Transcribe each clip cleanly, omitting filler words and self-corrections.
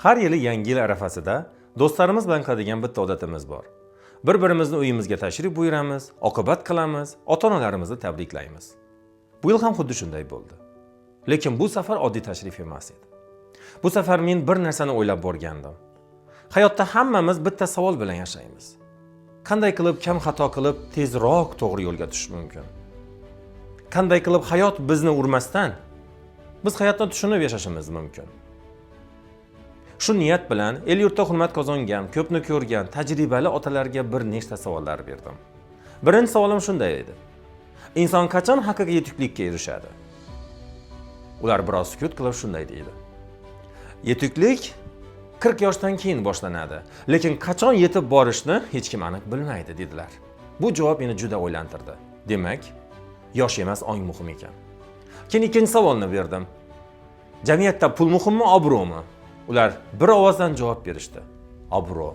Har yili yangi yil arafasida do'stlarimiz bilan qiladigan bitta odatimiz bor. Bir-birimizni uyimizga tashrif buyuramiz, oqibat qilamiz, ota-onalarimizni tabriklaymiz. Bu yil ham xuddi shunday bo'ldi. Lekin bu safar oddiy tashrif emas edi. Bu safar men bir narsani o'ylab borgandim. Hayotda hammamiz bitta savol bilan yashaymiz. Qanday qilib kam xato qilib tezroq to'g'ri yo'lga tushish mumkin? Qanday qilib hayot bizni urmasdan biz hayotni tushunib yashashimiz mumkin? Shu niyat bilan el-yurtda hurmat qozongan, ko'pni ko'rgan, tajribali otalarga bir nechta savollar berdim. Birinchi savolim shunday edi. Inson qachon haqiqiy yetuklikka erishadi? Ular biroz sukut qilib shunday deydi. Yetuklik 40 yoshdan keyin boshlanadi, lekin qachon yetib borishni hech kim aniq bilmaydi dedilar. Bu javob meni juda o'ylantirdi. Demak, yosh emas, ong muhim ekan. Keyin ikkinchi savolni berdim. Jamiyatda pul muhimmi, obro'mi? Ular bir ovozdan javob berishdi. Obro'.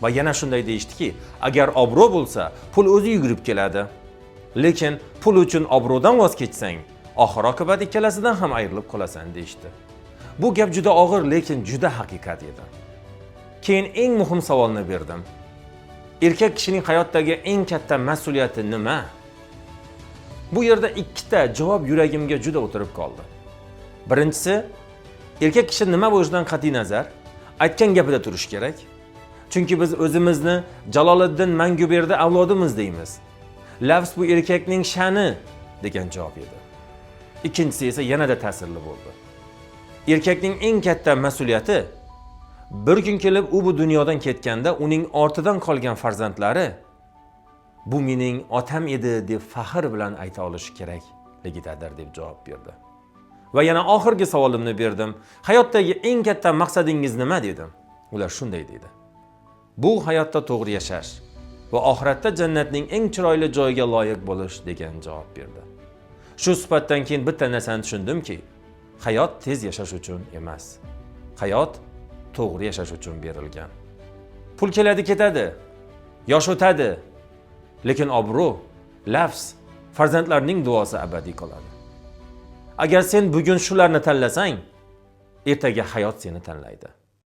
Va yana shunday deyishdiki, agar obro' bo'lsa, pul o'zi yugurib keladi. Lekin pul uchun obro'dan voz kechsang, oxir-oqibat ikkalasidan ham ayrilib qolasan deyishdi. Bu gap juda og'ir, lekin juda haqiqat edi. Keyin eng muhim savolni berdim. Erkak kishining hayotdagi eng katta mas'uliyati nima? Bu yerda ikkita javob yuragimga juda o'tirib qoldi. Birinchisi, erkak kishi nima bo'lishidan qat'iy nazar aytgan gapida turish kerak. Chunki biz o'zimizni Jaloliddin Manguberdi avlodimiz deymiz. Lafz bu erkakning sha'ni degan javob edi. Ikkinchisi esa yanada ta'sirli bo'ldi. Erkakning eng katta mas'uliyati bir kun kelib u bu dunyodan ketganda uning ortidan qolgan farzandlari bu mening otam edi deb faxr bilan ayta olishi kerakligidadir deb javob berdi. Va yana oxirgi savolimni berdim. Hayotdagi eng katta maqsadingiz nima dedim. Ular shunday dedi. Bu hayotda to'g'ri yashash va oxiratda jannatning eng chiroyli joyiga loyiq bo'lish degan javob berdi. Shu suhbatdan keyin bitta narsani tushundimki, hayot tez yashash uchun emas. Hayot to'g'ri yashash uchun berilgan. Pul keladi ketadi, yosh o'tadi, lekin obro', lafz, farzandlarning duosi abadiy qoladi. Agar sen bugun shularni tanlasang, ertaga hayot seni tanlaydi.